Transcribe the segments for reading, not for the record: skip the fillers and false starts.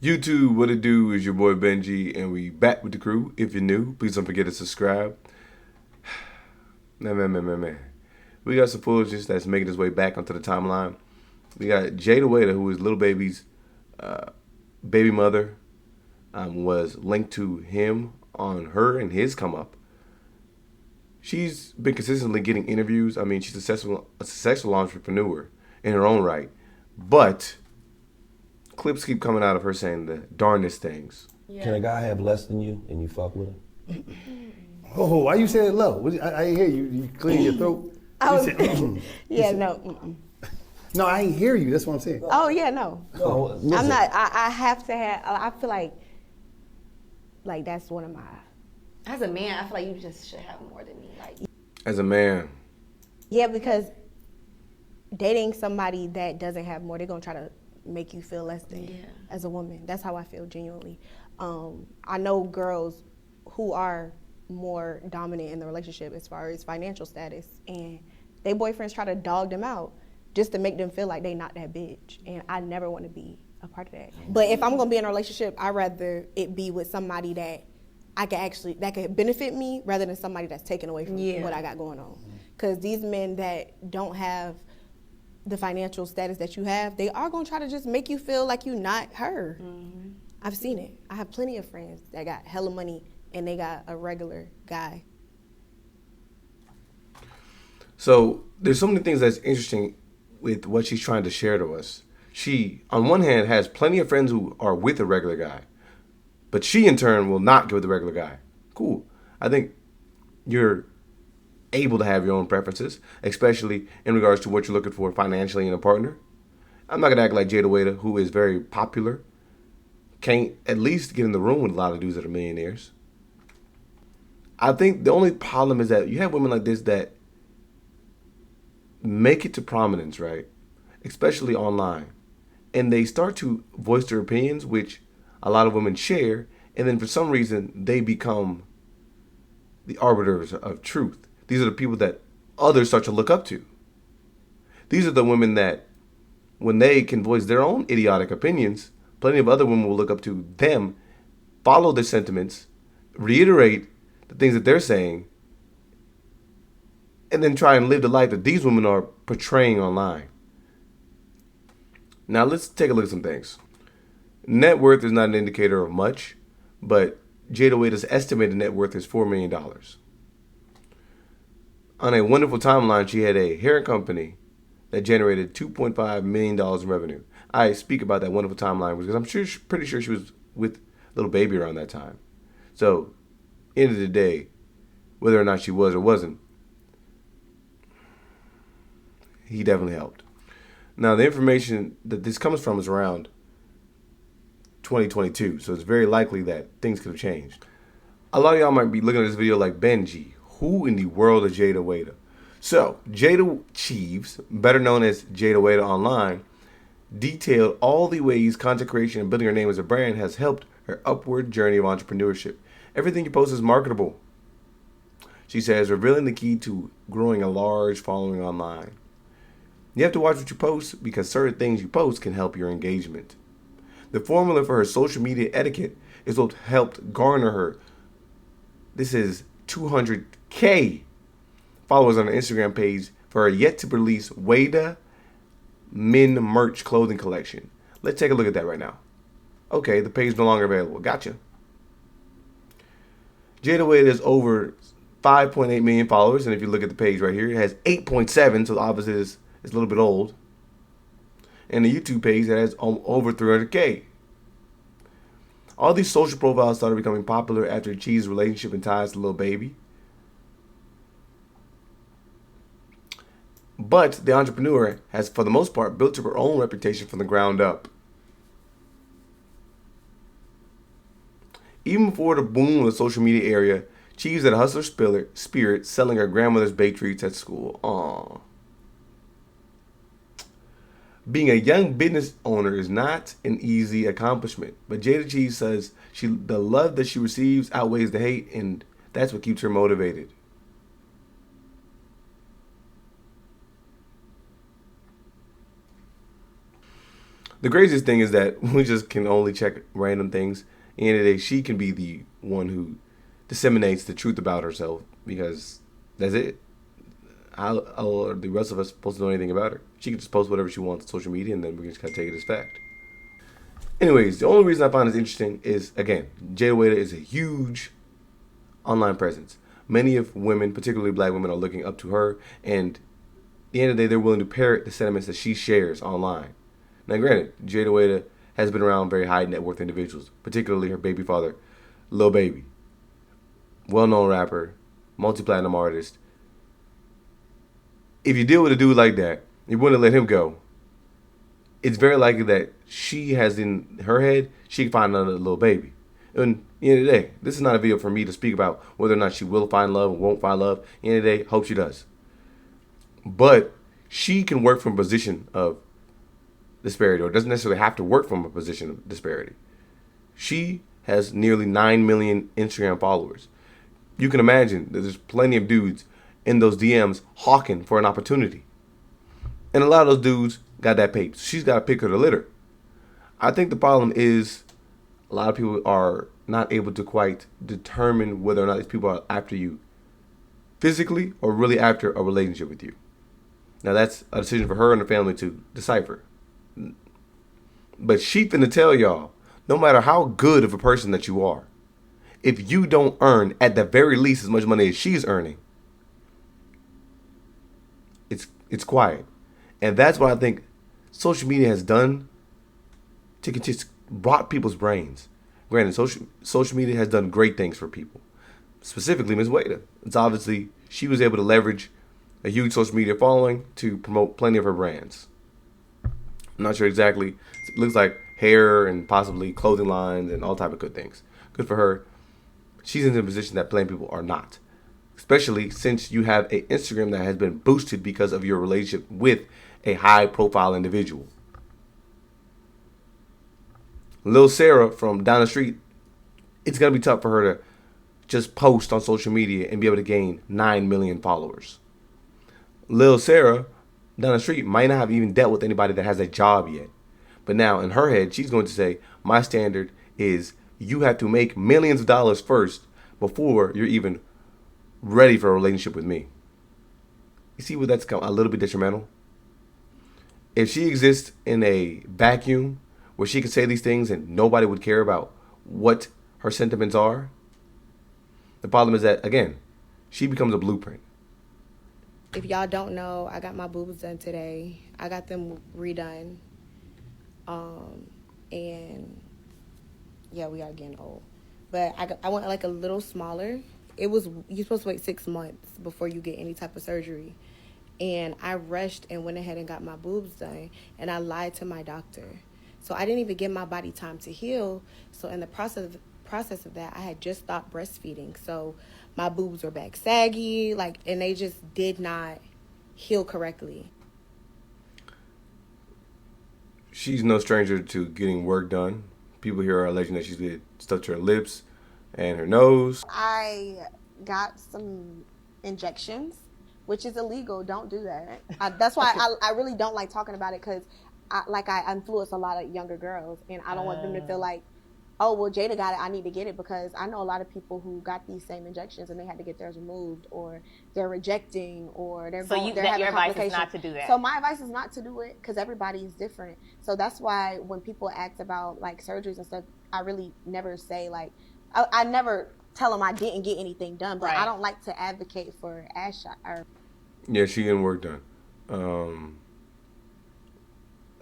YouTube, what it do is your boy Benji, and we back with the crew. If you're new, please don't forget to subscribe. Man. We got some foolishness that's making its way back onto the timeline. We got Jayda Wayda, who is Little Baby's baby mother, was linked to him on her and his come up. She's been consistently getting interviews. I mean, she's a successful entrepreneur in her own right. But clips keep coming out of her saying the darndest things. Yeah. Can a guy have less than you and you fuck with him? Oh, why you saying it low? I ain't hear you. You clear your throat? No. No, I ain't hear you. That's what I'm saying. Oh yeah, no. I'm not. I have to have. I feel like that's one of my. As a man, I feel like you just should have more than me. Like, As a man, Yeah, because dating somebody that doesn't have more, they're gonna try to make you feel less than. Yeah. As a woman, that's how I feel genuinely. I know girls who are more dominant in the relationship as far as financial status, and they boyfriends try to dog them out just to make them feel like they not that bitch. And I never want to be a part of that. But if I'm gonna be in a relationship, I'd rather it be with somebody that that could benefit me rather than somebody that's taken away from what I got going on. Because these men that don't have the financial status that you have, they are gonna try to just make you feel like you not her. Mm-hmm. I've seen it. I have plenty of friends that got hella money and they got a regular guy. so there's so many things that's interesting with what she's trying to share to us. She, on one hand, has plenty of friends who are with a regular guy, but she, in turn, will not go with the regular guy. Cool. I think you're able to have your own preferences, especially in regards to what you're looking for financially in a partner. I'm not going to act like Jayda Wayda, who is very popular, can't at least get in the room with a lot of dudes that are millionaires. I think the only problem is that you have women like this that make it to prominence, right? Especially online. And they start to voice their opinions, which a lot of women share, and then for some reason they become the arbiters of truth. These are the people that others start to look up to. These are the women that, when they can voice their own idiotic opinions, plenty of other women will look up to them, follow their sentiments, reiterate the things that they're saying, and then try and live the life that these women are portraying online. Now let's take a look at some things. Net worth is not an indicator of much, but Jayda Wayda's estimated net worth is $4 million. On a wonderful timeline, she had a hair company that generated $2.5 million in revenue. I speak about that wonderful timeline because I'm pretty sure she was with Little Baby around that time. So, end of the day, whether or not she was or wasn't, he definitely helped. Now, the information that this comes from is around 2022, so it's very likely that things could have changed. A lot of y'all might be looking at this video like, Benji, who in the world is Jayda Wayda? So, Jada Cheeves, better known as Jayda Wayda online, detailed all the ways content creation and building her name as a brand has helped her upward journey of entrepreneurship. Everything you post is marketable, she says, revealing the key to growing a large following online. You have to watch what you post because certain things you post can help your engagement. The formula for her social media etiquette is what helped garner her. This is 200K followers on her Instagram page for her yet to release Wayda Men merch clothing collection. Let's take a look at that right now. Okay, the page is no longer available. Gotcha. Jayda Wayda has over 5.8 million followers, and if you look at the page right here, it has 8.7, so obviously it's a little bit old. And the YouTube page that has over 300K. All these social profiles started becoming popular after Chee's relationship and ties to Lil Baby. But the entrepreneur has, for the most part, built up her own reputation from the ground up. Even before the boom of the social media area, Cheese had a hustler spirit, selling her grandmother's baked treats at school. Aww. Being a young business owner is not an easy accomplishment, but Jayda Cheese says the love that she receives outweighs the hate, and that's what keeps her motivated. The craziest thing is that we just can only check random things. At the end of the day, she can be the one who disseminates the truth about herself because that's it. How are the rest of us supposed to know anything about her? She can just post whatever she wants on social media, and then we can just kind of take it as fact. Anyways, the only reason I find this interesting is, again, Jayda Wayda is a huge online presence. Many of women, particularly black women, are looking up to her, and at the end of the day, they're willing to parrot the sentiments that she shares online. Now, granted, Jayda Wayda has been around very high net worth individuals, particularly her baby father, Lil Baby. Well-known rapper, multi-platinum artist. If you deal with a dude like that, you wouldn't let him go. It's very likely that she has in her head, she can find another Lil Baby. And at the end of the day, this is not a video for me to speak about whether or not she will find love or won't find love. At the end of the day, hope she does. But she can work from a position of disparity, or doesn't necessarily have to work from a position of disparity. She has nearly 9 million Instagram followers. You can imagine that there's plenty of dudes in those DMs hawking for an opportunity. And a lot of those dudes got that pape. She's got to pick her to litter. I think the problem is a lot of people are not able to quite determine whether or not these people are after you physically or really after a relationship with you. Now that's a decision for her and her family to decipher. But she finna tell y'all, no matter how good of a person that you are, if you don't earn at the very least as much money as she's earning, it's quiet. And that's what I think social media has done to just rot people's brains. Granted, social media has done great things for people, specifically Ms. Wayda. It's obviously she was able to leverage a huge social media following to promote plenty of her brands. I'm not sure exactly. It looks like hair and possibly clothing lines and all type of good things. Good for her. She's in a position that plenty of people are not. Especially since you have an Instagram that has been boosted because of your relationship with a high-profile individual. Lil Sarah from down the street, it's going to be tough for her to just post on social media and be able to gain 9 million followers. Lil Sarah down the street might not have even dealt with anybody that has a job yet. But now in her head, she's going to say, my standard is you have to make millions of dollars first before you're even ready for a relationship with me. You see where that's a little bit detrimental? If she exists in a vacuum where she could say these things and nobody would care about what her sentiments are, the problem is that, again, she becomes a blueprint. If y'all don't know, I got my boobs done today. I got them redone. And yeah, we are getting old. But I went like a little smaller. You're supposed to wait 6 months before you get any type of surgery. And I rushed and went ahead and got my boobs done. And I lied to my doctor. So I didn't even give my body time to heal. So in the process of that, I had just stopped breastfeeding. So my boobs were back saggy, and they just did not heal correctly. She's no stranger to getting work done. People here are alleging that she did stuff to her lips and her nose. I got some injections, which is illegal. Don't do that. That's why I really don't like talking about it, because I influence a lot of younger girls, and I don't want them to feel like, oh, well, Jayda got it, I need to get it, because I know a lot of people who got these same injections and they had to get theirs removed, or they're rejecting, or they're having your advice complications. is not to do that. So my advice is not to do it, because everybody is different. So that's why when people ask about surgeries and stuff, I really never say I never tell them I didn't get anything done, but right. I don't like to advocate for ass shot. Yeah, she getting work done.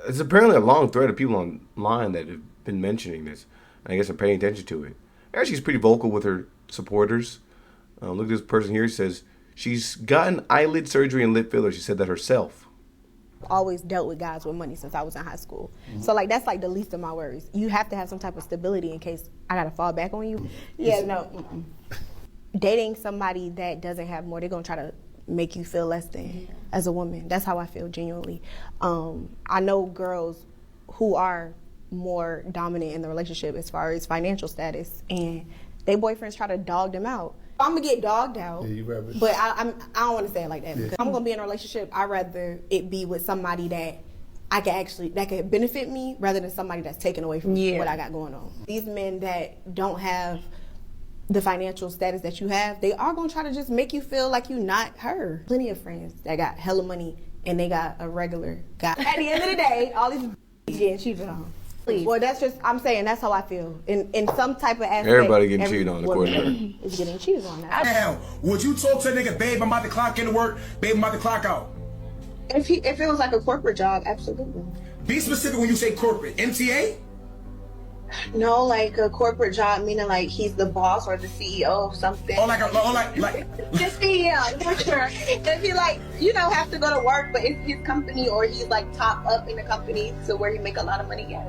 It's apparently a long thread of people online that have been mentioning this. I guess I'm paying attention to it. Actually, she's pretty vocal with her supporters. Look at this person here. Says she's gotten eyelid surgery and lip filler. She said that herself. Always dealt with guys with money since I was in high school. Mm-hmm. So that's the least of my worries. You have to have some type of stability in case I gotta fall back on you. Yeah, no. Mm-mm. Dating somebody that doesn't have more, they're gonna try to make you feel less than as a woman. That's how I feel genuinely. I know girls who are more dominant in the relationship as far as financial status, and their boyfriends try to dog them out. I'm gonna get dogged out, but I don't want to say it like that, because I'm gonna be in a relationship. I'd rather it be with somebody that that could benefit me rather than somebody that's taking away from Yeah. what I got going on. These men that don't have the financial status that you have, they are gonna try to just make you feel like you're not her. Plenty of friends that got hella money and they got a regular guy. At the end of the day, all these getting cheated on. Well, I'm saying that's how I feel. In some type of aspect, Everybody getting cheated on, according to her. is getting cheated on now. Now, would you talk to a nigga, babe, I'm about to clock into work, babe, I'm about to clock out? If it was like a corporate job, absolutely. Be specific when you say corporate. MTA? No, like a corporate job, meaning like he's the boss or the CEO of something. Or like Just CEO, for sure. If he like, have to go to work, but it's his company or he's like top up in the company to where he make a lot of money. Yeah.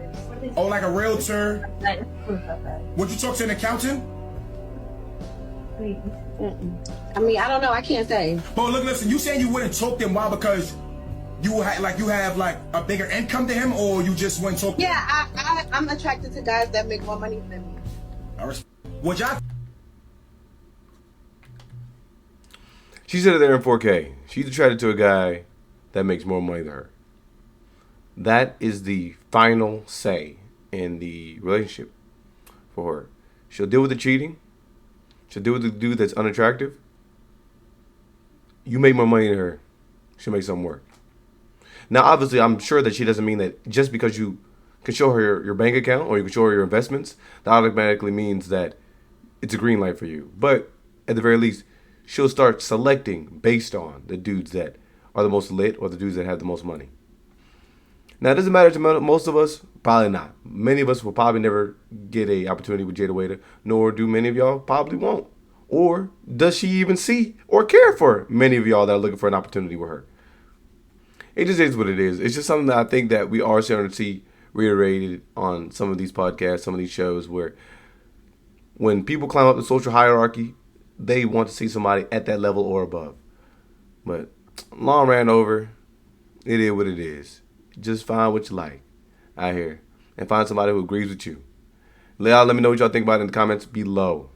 oh, like a realtor. Would you talk to an accountant? I mean, I don't know. I can't say. But look, listen, you saying you wouldn't talk to him, why? Because you have like a bigger income to him, or you just wouldn't talk to him? Yeah, I'm attracted to guys that make more money than me. Would y'all? She said it there in 4K. She's attracted to a guy that makes more money than her. That is the final say in the relationship for her. She'll deal with the cheating. She'll deal with the dude that's unattractive. You make more money than her. She'll make something work. Now, obviously, I'm sure that she doesn't mean that just because you can show her your bank account or you can show her your investments, that automatically means that it's a green light for you. But at the very least, she'll start selecting based on the dudes that are the most lit or the dudes that have the most money. Now, it doesn't matter to most of us. Probably not. Many of us will probably never get an opportunity with Jayda Wayda, nor do many of y'all probably won't. Or does she even see or care for many of y'all that are looking for an opportunity with her? It just is what it is. It's just something that I think that we are starting to see reiterated on some of these podcasts, some of these shows, where when people climb up the social hierarchy, they want to see somebody at that level or above. But long ran over. It is what it is. Just find what you like out here and find somebody who agrees with you. Let me know what y'all think about it in the comments below.